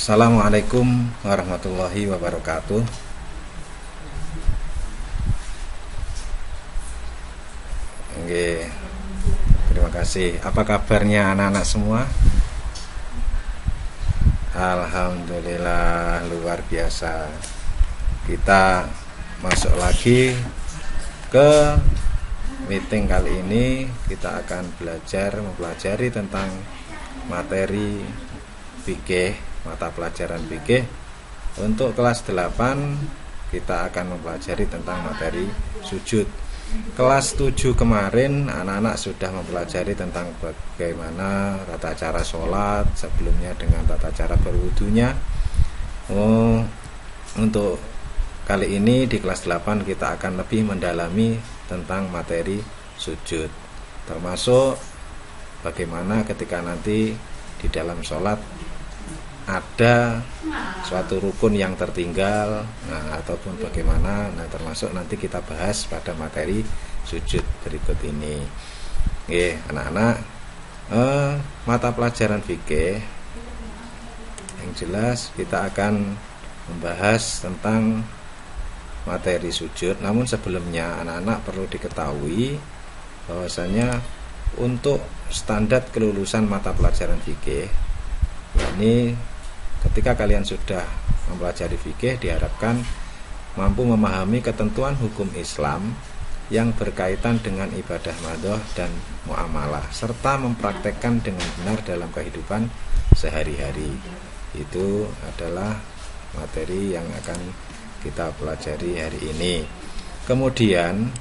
Assalamualaikum warahmatullahi wabarakatuh. Oke, terima kasih. Apa kabarnya anak-anak semua? Alhamdulillah, luar biasa. Kita masuk lagi ke meeting kali ini. Kita akan mempelajari tentang materi fikih, mata pelajaran fikih. Untuk kelas 8 kita akan mempelajari tentang materi sujud. Kelas 7 kemarin anak-anak sudah mempelajari tentang bagaimana tata cara sholat sebelumnya dengan tata cara berwudunya. Untuk kali ini di kelas 8 kita akan lebih mendalami tentang materi sujud, termasuk bagaimana ketika nanti di dalam sholat ada suatu rukun yang tertinggal, ataupun bagaimana, termasuk nanti kita bahas pada materi sujud berikut ini. Oke, anak-anak, mata pelajaran fikih yang jelas kita akan membahas tentang materi sujud. Namun sebelumnya anak-anak perlu diketahui bahwasanya untuk standar kelulusan mata pelajaran fikih, yakni ketika kalian sudah mempelajari fikih diharapkan mampu memahami ketentuan hukum Islam yang berkaitan dengan ibadah madhoh dan muamalah, serta mempraktekkan dengan benar dalam kehidupan sehari-hari. Itu adalah materi yang akan kita pelajari hari ini. Kemudian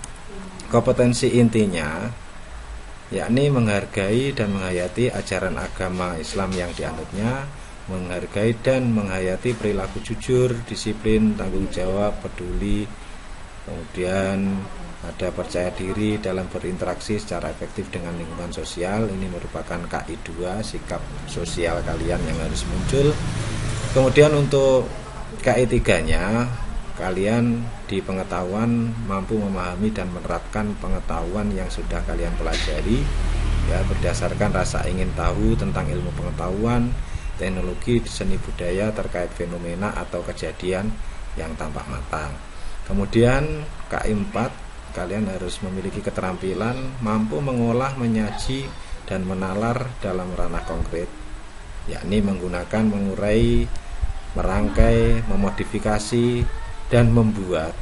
kompetensi intinya yakni menghargai dan menghayati ajaran agama Islam yang dianutnya, menghargai dan menghayati perilaku jujur, disiplin, tanggung jawab, peduli, kemudian ada percaya diri dalam berinteraksi secara efektif dengan lingkungan sosial. Ini merupakan KI 2, sikap sosial kalian yang harus muncul. Kemudian untuk KI 3-nya, kalian di pengetahuan mampu memahami dan menerapkan pengetahuan yang sudah kalian pelajari, ya, berdasarkan rasa ingin tahu tentang ilmu pengetahuan, teknologi, seni budaya terkait fenomena atau kejadian yang tampak mata. Kemudian KI 4, kalian harus memiliki keterampilan mampu mengolah, menyaji, dan menalar dalam ranah konkret, yakni menggunakan, mengurai, merangkai, memodifikasi, dan membuat,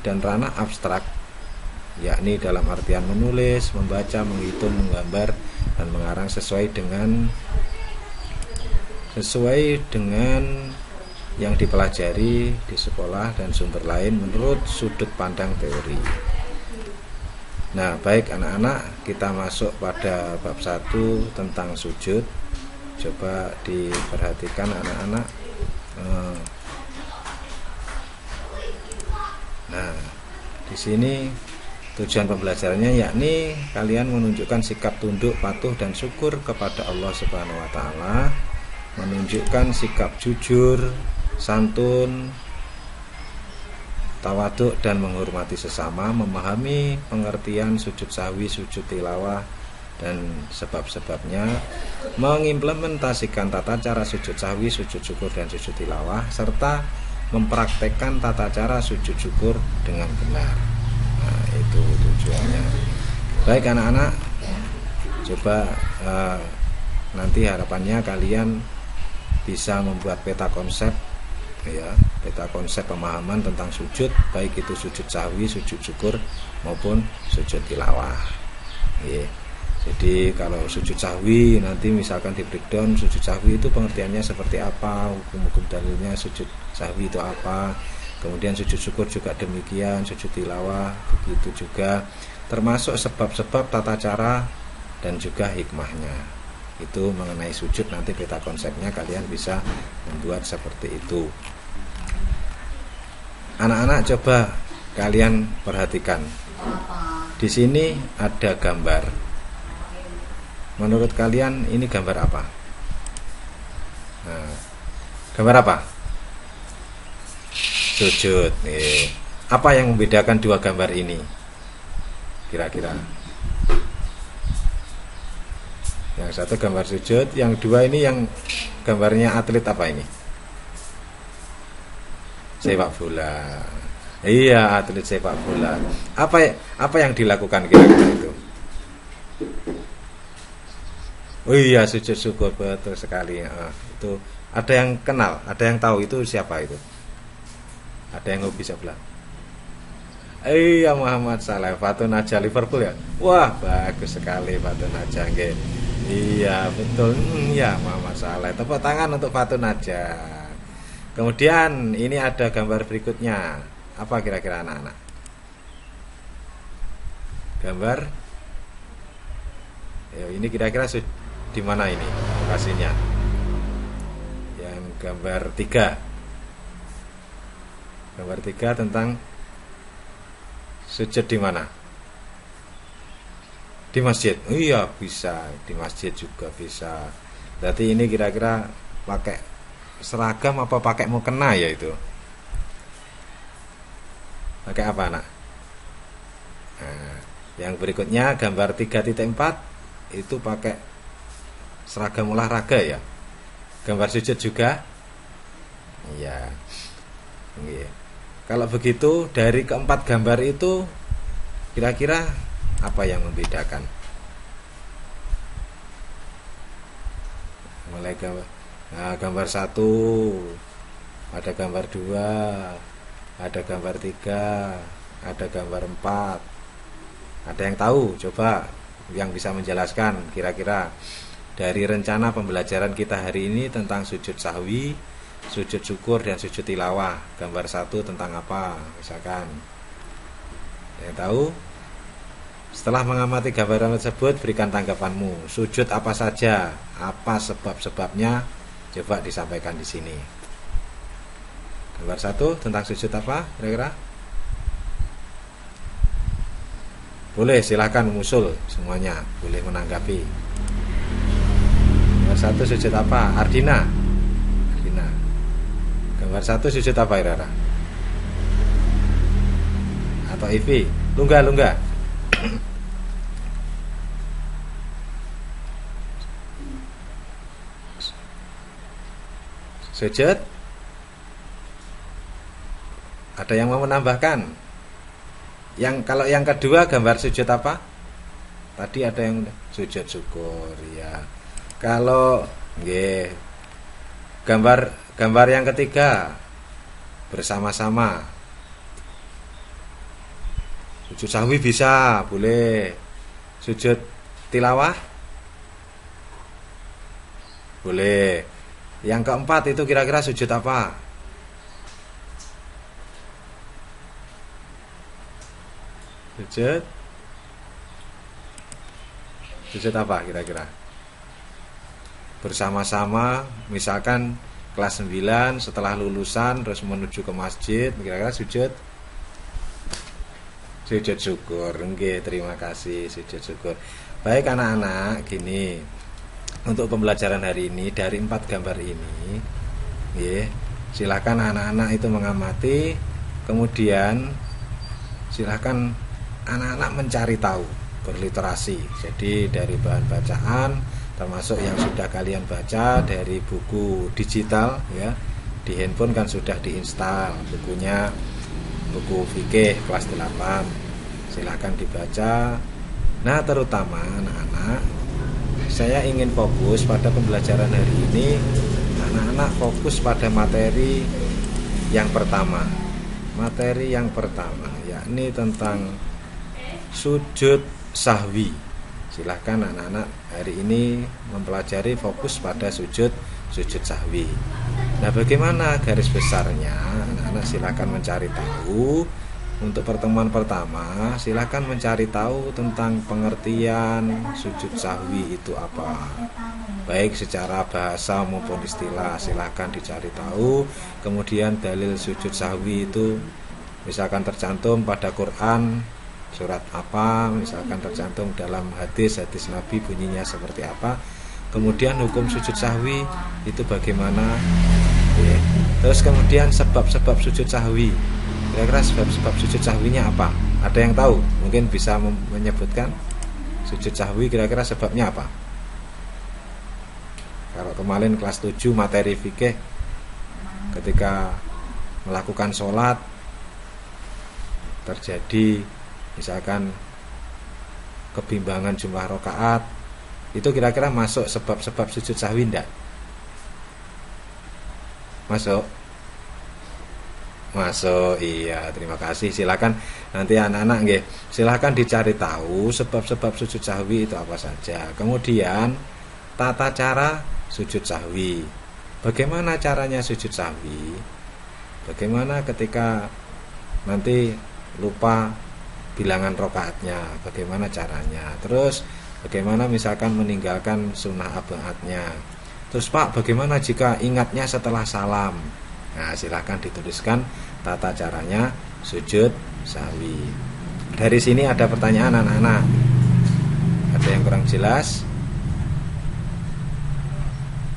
dan ranah abstrak, yakni dalam artian menulis, membaca, menghitung, menggambar, dan mengarang sesuai dengan yang dipelajari di sekolah dan sumber lain menurut sudut pandang teori. Nah, baik anak-anak, kita masuk pada bab 1 tentang sujud. Coba diperhatikan anak-anak. Nah, di sini tujuan pembelajarannya yakni kalian menunjukkan sikap tunduk, patuh, dan syukur kepada Allah Subhanahu wa Ta'ala, menunjukkan sikap jujur, santun, tawaduk, dan menghormati sesama, memahami pengertian sujud sahwi, sujud tilawah, dan sebab-sebabnya, mengimplementasikan tata cara sujud sahwi, sujud syukur, dan sujud tilawah, serta mempraktekkan tata cara sujud syukur dengan benar. Nah, itu tujuannya. Baik anak-anak, coba nanti harapannya kalian bisa membuat peta konsep, ya, peta konsep pemahaman tentang sujud, baik itu sujud sahwi, sujud syukur, maupun sujud tilawah. Jadi kalau sujud sahwi nanti misalkan di breakdown, sujud sahwi itu pengertiannya seperti apa, hukum-hukum dalilnya sujud sahwi itu apa, kemudian sujud syukur juga demikian, sujud tilawah begitu juga, termasuk sebab-sebab, tata cara, dan juga hikmahnya. Itu mengenai sujud, nanti peta konsepnya kalian bisa membuat seperti itu. Anak-anak, coba kalian perhatikan. Di sini ada gambar. Menurut kalian ini gambar apa? Nah, gambar apa? Sujud. Apa yang membedakan dua gambar ini? Kira-kira? Yang satu gambar sujud, yang dua ini yang gambarnya atlet apa ini? Sepak bola. Iya, atlet sepak bola. Apa yang dilakukan kira-kira itu? Oh iya, sujud syukur, betul sekali. Itu ada yang kenal, ada yang tahu itu siapa itu? Ada yang bisa bilang? Iya, Muhammad Salah, Fatun Naja Liverpool ya. Wah, bagus sekali Fatun Naja, nggih. Iya, betul. Ya, Muhammad Salah. Tepuk tangan untuk Fatun Naja. Kemudian ini ada gambar berikutnya. Apa kira-kira anak-anak? Gambar? Ya, ini kira-kira di mana ini lokasinya? Yang gambar 3. Gambar 3 tentang sujud di mana? Di masjid. Oh iya, bisa. Di masjid juga bisa. Berarti ini kira-kira pakai seragam apa pakai mukena ya itu? Pakai apa, anak? Nah, yang berikutnya gambar 3.4 itu pakai seragam olahraga ya. Gambar sujud juga. Iya. Iya. Kalau begitu dari keempat gambar itu kira-kira apa yang membedakan? Mulai gambar 1, ada gambar 2, ada gambar 3, ada gambar 4. Ada yang tahu? Coba yang bisa menjelaskan kira-kira dari rencana pembelajaran kita hari ini tentang sujud sahwi, sujud syukur, dan sujud tilawah. Gambar 1 tentang apa? Misalkan ada yang tahu? Setelah mengamati gambaran tersebut, berikan tanggapanmu. Sujud apa saja? Apa sebab-sebabnya? Coba disampaikan di sini. Gambar 1 tentang sujud apa kira-kira? Boleh, silahkan mengusul semuanya. Boleh menanggapi. Gambar 1 sujud apa? Ardina. Gambar 1 sujud apa kira-kira? Atau Ivi? Lungga. Sujud. Ada yang mau menambahkan? Kalau yang kedua gambar sujud apa? Tadi ada yang sujud syukur ya. Kalau gambar yang ketiga bersama-sama. Sujud sahwi bisa, boleh. Sujud tilawah? Boleh. Yang keempat itu kira-kira sujud apa? Sujud apa kira-kira? Bersama-sama, misalkan kelas 9 setelah lulusan terus menuju ke masjid, kira-kira sujud syukur. Nggih, terima kasih, sujud syukur. Baik anak-anak, gini. Untuk pembelajaran hari ini dari 4 gambar ini, silakan anak-anak itu mengamati, kemudian silakan anak-anak mencari tahu, berliterasi. Jadi dari bahan bacaan, termasuk yang sudah kalian baca dari buku digital ya, di handphone kan sudah diinstal bukunya, buku fikih kelas 8. Silakan dibaca. Nah, terutama anak-anak, saya ingin fokus pada pembelajaran hari ini. Anak-anak fokus pada materi yang pertama. Materi yang pertama yakni tentang sujud sahwi. Silahkan anak-anak hari ini mempelajari fokus pada sujud sahwi. Nah, bagaimana garis besarnya? Anak-anak silahkan mencari tahu. Untuk pertemuan pertama, silahkan mencari tahu tentang pengertian sujud sahwi itu apa. Baik secara bahasa maupun istilah, silahkan dicari tahu. Kemudian dalil sujud sahwi itu misalkan tercantum pada Quran surat apa, misalkan tercantum dalam hadis Nabi bunyinya seperti apa. Kemudian hukum sujud sahwi itu bagaimana, terus kemudian sebab-sebab sujud sahwi, kira-kira sebab-sebab sujud sahwinya apa? Ada yang tahu? Mungkin bisa menyebutkan sujud sahwi kira-kira sebabnya apa? Kalau kemarin kelas 7 materi fikih, ketika melakukan sholat terjadi misalkan kebimbangan jumlah rakaat, itu kira-kira masuk sebab-sebab sujud sahwi enggak? Masuk, iya, terima kasih. Silakan nanti anak-anak nggih, silakan dicari tahu sebab-sebab sujud sahwi itu apa saja. Kemudian tata cara sujud sahwi. Bagaimana caranya sujud sahwi? Bagaimana ketika nanti lupa bilangan rakaatnya, bagaimana caranya? Terus bagaimana misalkan meninggalkan sunnah abaatnya? Terus Pak, bagaimana jika ingatnya setelah salam? Nah, silahkan dituliskan tata caranya sujud sahwi. Dari sini ada pertanyaan anak-anak. Ada yang kurang jelas?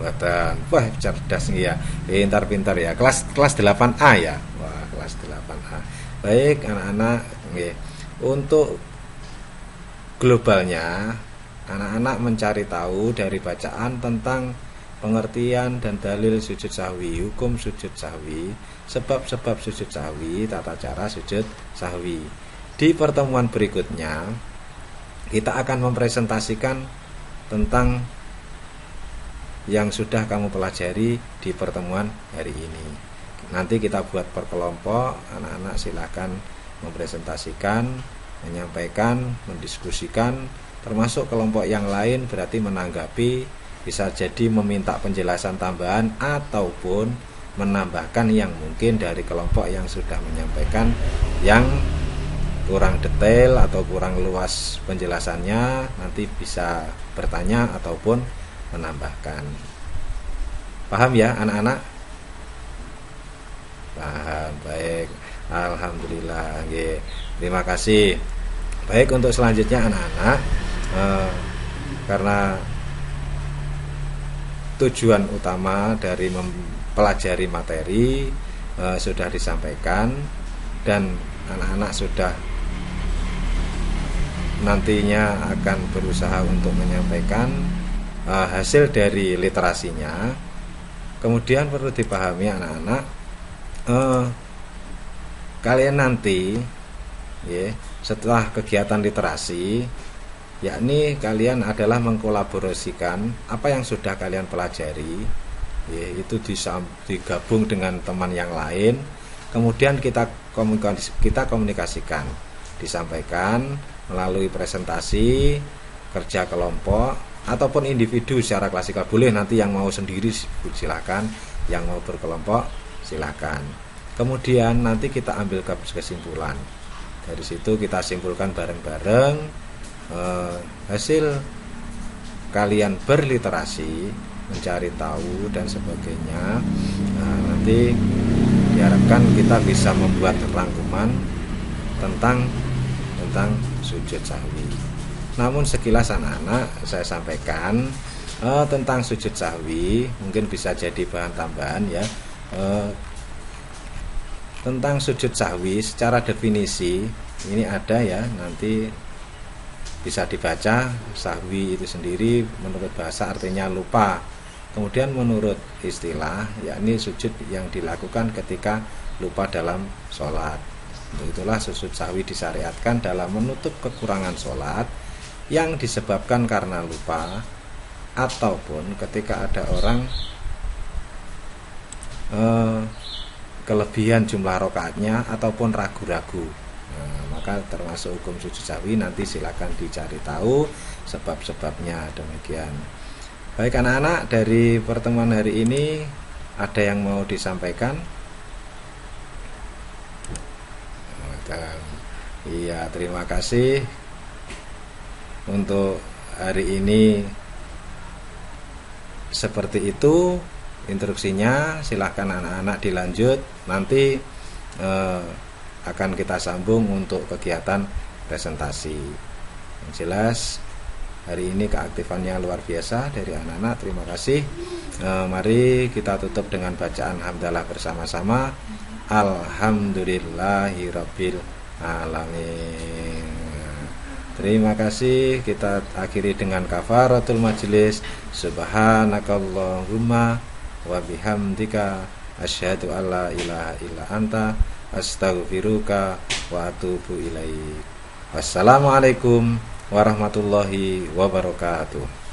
Wah, cerdas nih ya. Pintar-pintar ya. Kelas 8A ya. Wah, kelas 8A. Baik, anak-anak, nggih. Untuk globalnya, anak-anak mencari tahu dari bacaan tentang pengertian dan dalil sujud sahwi, hukum sujud sahwi, sebab-sebab sujud sahwi, tata cara sujud sahwi. Di pertemuan berikutnya kita akan mempresentasikan tentang yang sudah kamu pelajari di pertemuan hari ini. Nanti kita buat per kelompok, anak-anak silakan mempresentasikan, menyampaikan, mendiskusikan, termasuk kelompok yang lain berarti menanggapi, bisa jadi meminta penjelasan tambahan ataupun menambahkan yang mungkin dari kelompok yang sudah menyampaikan yang kurang detail atau kurang luas penjelasannya, nanti bisa bertanya ataupun menambahkan. Paham ya anak-anak? Paham, baik. Alhamdulillah. Terima kasih. Baik, untuk selanjutnya anak-anak, karena tujuan utama dari mempelajari materi sudah disampaikan dan anak-anak sudah nantinya akan berusaha untuk menyampaikan hasil dari literasinya. Kemudian perlu dipahami anak-anak, kalian nanti ya, setelah kegiatan literasi, yakni kalian adalah mengkolaborasikan apa yang sudah kalian pelajari, ya, itu digabung dengan teman yang lain, kemudian kita komunikasikan, disampaikan melalui presentasi, kerja kelompok ataupun individu secara klasikal. Boleh nanti yang mau sendiri silakan, yang mau berkelompok silakan. Kemudian nanti kita ambil kesimpulan. Dari situ kita simpulkan bareng-bareng hasil kalian berliterasi, mencari tahu dan sebagainya. Nanti diharapkan kita bisa membuat rangkuman tentang sujud sahwi. Namun sekilas anak-anak saya sampaikan tentang sujud sahwi, mungkin bisa jadi bahan tambahan ya. Tentang sujud sahwi secara definisi ini ada ya, nanti bisa dibaca. Sahwi itu sendiri menurut bahasa artinya lupa. Kemudian menurut istilah yakni sujud yang dilakukan ketika lupa dalam sholat. Itulah sujud sahwi disyariatkan dalam menutup kekurangan sholat yang disebabkan karena lupa ataupun ketika ada orang kelebihan jumlah rakaatnya ataupun ragu-ragu. Maka termasuk hukum sujud sahwi, nanti silakan dicari tahu sebab-sebabnya. Demikian. Baik anak-anak, dari pertemuan hari ini ada yang mau disampaikan? Iya, terima kasih. Untuk hari ini seperti itu instruksinya. Silahkan anak-anak dilanjut. Nanti akan kita sambung untuk kegiatan presentasi. Yang jelas hari ini keaktifannya luar biasa dari anak-anak. Terima kasih. Mari kita tutup dengan bacaan hamdalah bersama-sama. Alhamdulillahirabbil alamin. Terima kasih. Kita akhiri dengan kafaratul majelis. Subhanakallahumma wa bihamdika asyhadu alla ilaha illa anta astaghfiruka wa atubu ilaik. Wassalamualaikum warahmatullahi wabarakatuh.